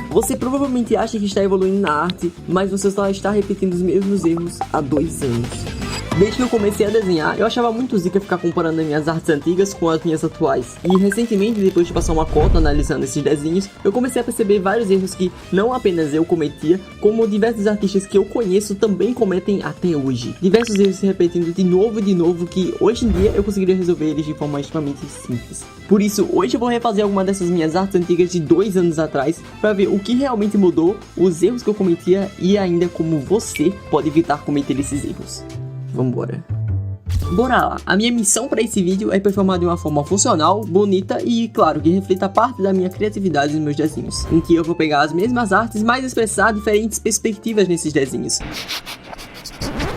Você provavelmente acha que está evoluindo na arte, mas você só está repetindo os mesmos erros há 2 anos. Desde que eu comecei a desenhar, eu achava muito zica ficar comparando as minhas artes antigas com as minhas atuais. E recentemente, depois de passar uma cota analisando esses desenhos, eu comecei a perceber vários erros que não apenas eu cometia, como diversos artistas que eu conheço também cometem até hoje. Diversos erros se repetindo de novo e de novo, que hoje em dia eu conseguiria resolver eles de forma extremamente simples. Por isso, hoje eu vou refazer alguma dessas minhas artes antigas de 2 anos atrás, para ver o que realmente mudou, os erros que eu cometia e ainda como você pode evitar cometer esses erros. Vambora. Bora lá, a minha missão para esse vídeo é performar de uma forma funcional, bonita e, claro, que reflita parte da minha criatividade nos meus desenhos, em que eu vou pegar as mesmas artes, mas expressar diferentes perspectivas nesses desenhos.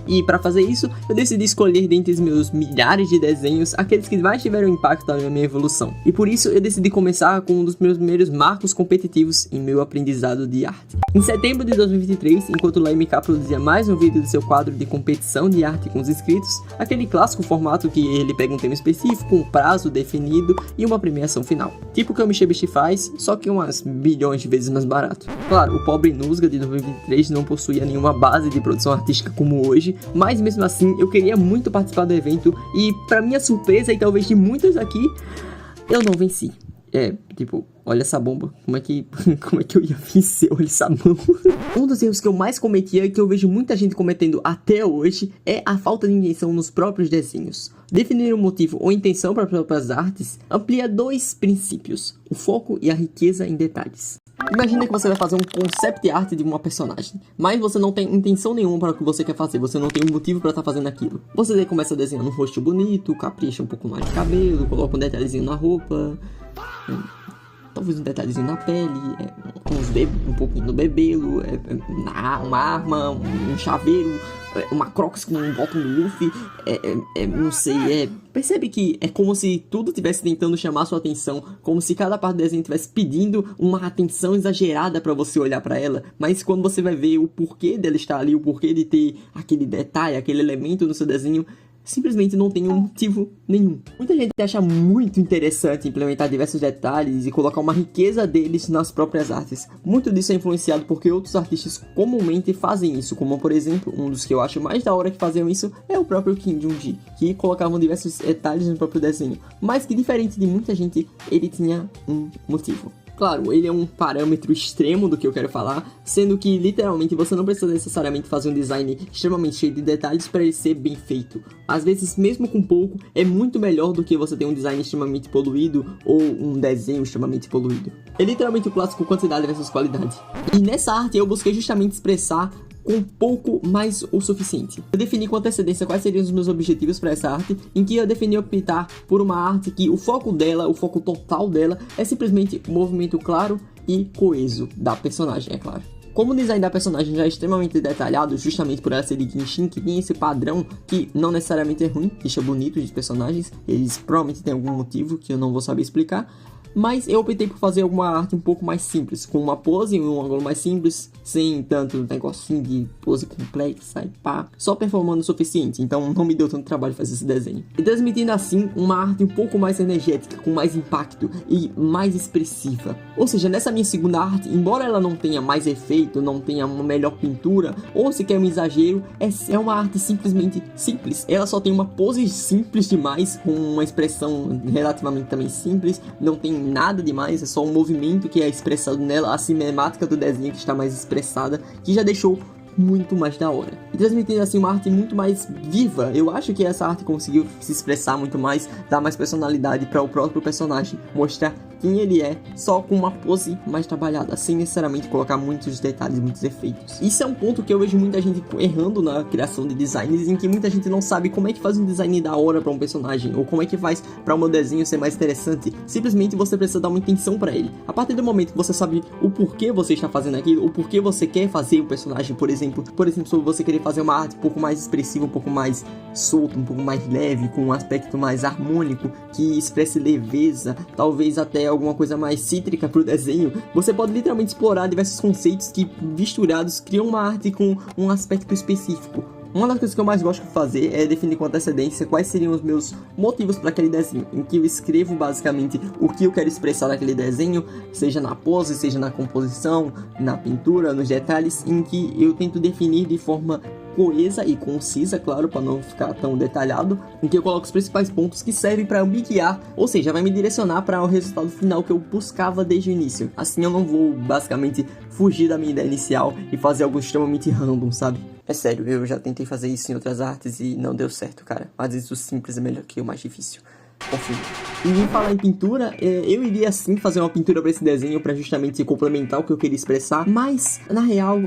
E para fazer isso, eu decidi escolher dentre os meus milhares de desenhos aqueles que mais tiveram impacto na minha evolução. E por isso eu decidi começar com um dos meus primeiros marcos competitivos em meu aprendizado de arte. Em setembro de 2023, enquanto o LMK produzia mais um vídeo do seu quadro de competição de arte com os inscritos, aquele clássico formato que ele pega um tema específico, um prazo definido e uma premiação final. Tipo o que o MrBeast faz, só que umas bilhões de vezes mais barato. Claro, o pobre Nusga de 2023 não possuía nenhuma base de produção artística como hoje, mas mesmo assim eu queria muito participar do evento e, para minha surpresa e talvez de muitos aqui, eu não venci. Olha essa bomba, como é que eu ia vencer? Olha essa mão. Um dos erros que eu mais cometia e que eu vejo muita gente cometendo até hoje é a falta de intenção nos próprios desenhos. Definir um motivo ou intenção para as próprias artes amplia 2 princípios: o foco e a riqueza em detalhes. Imagina que você vai fazer um concept art de uma personagem, mas você não tem intenção nenhuma para o que você quer fazer, você não tem um motivo para estar fazendo aquilo. Você começa desenhando um rosto bonito, capricha um pouco mais de cabelo, coloca um detalhezinho na roupa, talvez um detalhezinho na pele, um pouquinho no bebelo, uma arma, um chaveiro, uma Crocs com um bottom do Luffy, não sei, percebe que é como se tudo estivesse tentando chamar sua atenção, como se cada parte do desenho estivesse pedindo uma atenção exagerada pra você olhar pra ela, mas quando você vai ver o porquê dela estar ali, o porquê de ter aquele detalhe, aquele elemento no seu desenho, simplesmente não tem um motivo nenhum. Muita gente acha muito interessante implementar diversos detalhes e colocar uma riqueza deles nas próprias artes. Muito disso é influenciado porque outros artistas comumente fazem isso, como por exemplo, um dos que eu acho mais da hora que faziam isso é o próprio Kim Jong-gi, que colocavam diversos detalhes no próprio desenho, mas que, diferente de muita gente, ele tinha um motivo. Claro, ele é um parâmetro extremo do que eu quero falar, sendo que literalmente você não precisa necessariamente fazer um design extremamente cheio de detalhes para ele ser bem feito. Às vezes, mesmo com pouco, é muito melhor do que você ter um design extremamente poluído ou um desenho extremamente poluído. É literalmente o clássico quantidade versus qualidade. E nessa arte eu busquei justamente expressar com pouco mais o suficiente. Eu defini com antecedência quais seriam os meus objetivos para essa arte, em que eu defini optar por uma arte que o foco dela, o foco total dela, é simplesmente o movimento claro e coeso da personagem, é claro. Como o design da personagem já é extremamente detalhado, justamente por ela ser de Genshin, que tem esse padrão que não necessariamente é ruim, deixa bonito os personagens, eles provavelmente têm algum motivo que eu não vou saber explicar, mas eu optei por fazer alguma arte um pouco mais simples, com uma pose em um ângulo mais simples, sem tanto negocinho de pose complexa e pá, só performando o suficiente, então não me deu tanto trabalho fazer esse desenho. E transmitindo assim uma arte um pouco mais energética, com mais impacto e mais expressiva. Ou seja, nessa minha segunda arte, embora ela não tenha mais efeito, não tenha uma melhor pintura, ou sequer um exagero, é uma arte simplesmente simples. Ela só tem uma pose simples demais, com uma expressão relativamente também simples, não tem nada demais, é só um movimento que é expressado nela, a cinemática do desenho que está mais expressada, que já deixou muito mais da hora. E transmitindo assim uma arte muito mais viva. Eu acho que essa arte conseguiu se expressar muito mais, dar mais personalidade para o próprio personagem, mostrar quem ele é, só com uma pose mais trabalhada, sem necessariamente colocar muitos detalhes, muitos efeitos. Isso é um ponto que eu vejo muita gente errando na criação de designs, em que muita gente não sabe como é que faz um design da hora para um personagem, ou como é que faz para o meu desenho ser mais interessante. Simplesmente você precisa dar uma intenção para ele. A partir do momento que você sabe o porquê você está fazendo aquilo, o porquê você quer fazer um personagem, por exemplo, sobre você querer fazer uma arte um pouco mais expressiva, um pouco mais solta, um pouco mais leve, com um aspecto mais harmônico, que expresse leveza, talvez até alguma coisa mais cítrica pro desenho, você pode literalmente explorar diversos conceitos que, misturados, criam uma arte com um aspecto específico. Uma das coisas que eu mais gosto de fazer é definir com antecedência quais seriam os meus motivos para aquele desenho, em que eu escrevo basicamente o que eu quero expressar naquele desenho, seja na pose, seja na composição, na pintura, nos detalhes, em que eu tento definir de forma coesa e concisa, claro, para não ficar tão detalhado, em que eu coloco os principais pontos que servem para eu me guiar, ou seja, vai me direcionar para o resultado final que eu buscava desde o início. Assim eu não vou basicamente fugir da minha ideia inicial e fazer algo extremamente random, sabe? É sério, eu já tentei fazer isso em outras artes e não deu certo, cara. Às vezes o simples é melhor que o mais difícil. Confio. E em falar em pintura, eu iria sim fazer uma pintura para esse desenho para justamente complementar o que eu queria expressar, mas na real,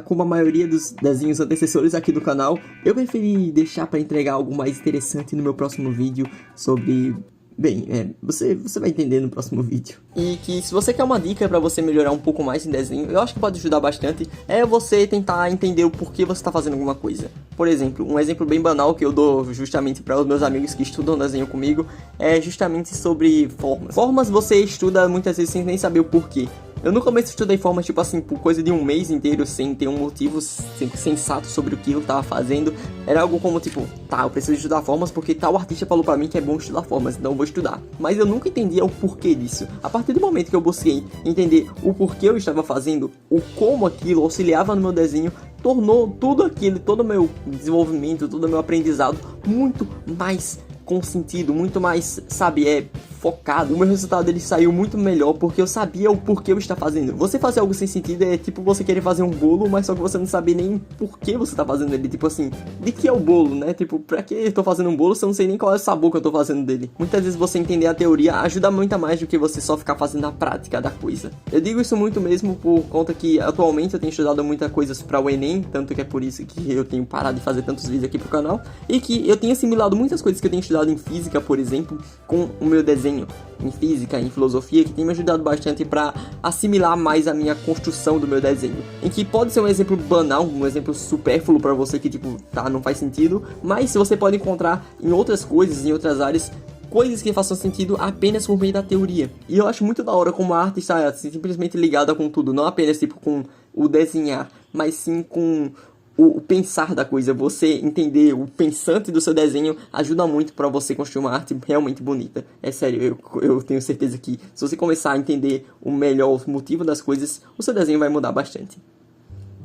como a maioria dos desenhos antecessores aqui do canal, eu preferi deixar para entregar algo mais interessante no meu próximo vídeo sobre... Bem, você vai entender no próximo vídeo. E que se você quer uma dica pra você melhorar um pouco mais em desenho, eu acho que pode ajudar bastante, é você tentar entender o porquê você tá fazendo alguma coisa. Por exemplo, um exemplo bem banal que eu dou justamente para os meus amigos que estudam desenho comigo, é justamente sobre formas. Formas você estuda muitas vezes sem nem saber o porquê. Eu no começo estudei formas, tipo assim, por coisa de um mês inteiro, sem ter um motivo sensato sobre o que eu tava fazendo. Era algo como, tipo, tá, eu preciso estudar formas porque tal artista falou pra mim que é bom estudar formas, então eu vou estudar. Mas eu nunca entendia o porquê disso. A partir do momento que eu busquei entender o porquê eu estava fazendo, o como aquilo auxiliava no meu desenho, tornou tudo aquilo, todo o meu desenvolvimento, todo o meu aprendizado muito mais com sentido, muito mais, sabe, focado. O meu resultado ele saiu muito melhor porque eu sabia o porquê eu estava fazendo. Você fazer algo sem sentido é tipo você querer fazer um bolo, mas só que você não sabe nem por que você tá fazendo ele. Tipo assim, de que é o bolo, né? Tipo, pra que eu tô fazendo um bolo se eu não sei nem qual é o sabor que eu tô fazendo dele? Muitas vezes você entender a teoria ajuda muito mais do que você só ficar fazendo a prática da coisa. Eu digo isso muito mesmo por conta que atualmente eu tenho estudado muitas coisas para o Enem, tanto que é por isso que eu tenho parado de fazer tantos vídeos aqui pro canal, e que eu tenho assimilado muitas coisas que eu tenho estudado em física, por exemplo, com o meu desenho, em física, em filosofia, que tem me ajudado bastante para assimilar mais a minha construção do meu desenho. Em que pode ser um exemplo banal, um exemplo supérfluo para você que tipo, tá, não faz sentido, mas você pode encontrar em outras coisas, em outras áreas, coisas que façam sentido apenas por meio da teoria. E eu acho muito da hora como a arte está simplesmente ligada com tudo, não apenas tipo com o desenhar, mas sim com o pensar da coisa. Você entender o pensante do seu desenho ajuda muito para você construir uma arte realmente bonita. É sério, eu tenho certeza que se você começar a entender o melhor motivo das coisas, o seu desenho vai mudar bastante.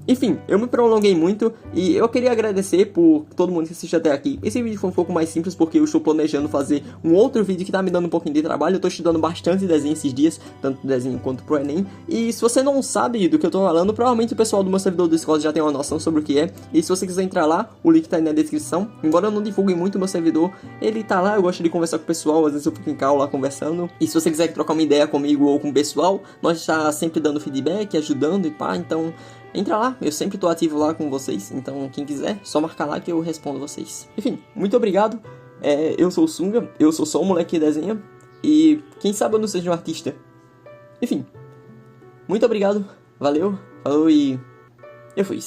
Enfim, eu me prolonguei muito e eu queria agradecer por todo mundo que assistiu até aqui. Esse vídeo foi um pouco mais simples porque eu estou planejando fazer um outro vídeo que tá me dando um pouquinho de trabalho. Eu tô estudando bastante desenho esses dias, tanto desenho quanto pro Enem. E se você não sabe do que eu tô falando, provavelmente o pessoal do meu servidor do Discord já tem uma noção sobre o que é. E se você quiser entrar lá, o link tá aí na descrição. Embora eu não divulgue muito o meu servidor, ele tá lá, eu gosto de conversar com o pessoal, às vezes eu fico em call lá conversando. E se você quiser trocar uma ideia comigo ou com o pessoal, nós tá sempre dando feedback, ajudando e pá, então... entra lá, eu sempre tô ativo lá com vocês, então quem quiser, só marcar lá que eu respondo vocês. Enfim, muito obrigado, eu sou o Sunga, eu sou só um moleque que desenha, e quem sabe eu não seja um artista. Enfim, muito obrigado, valeu, falou e eu fui.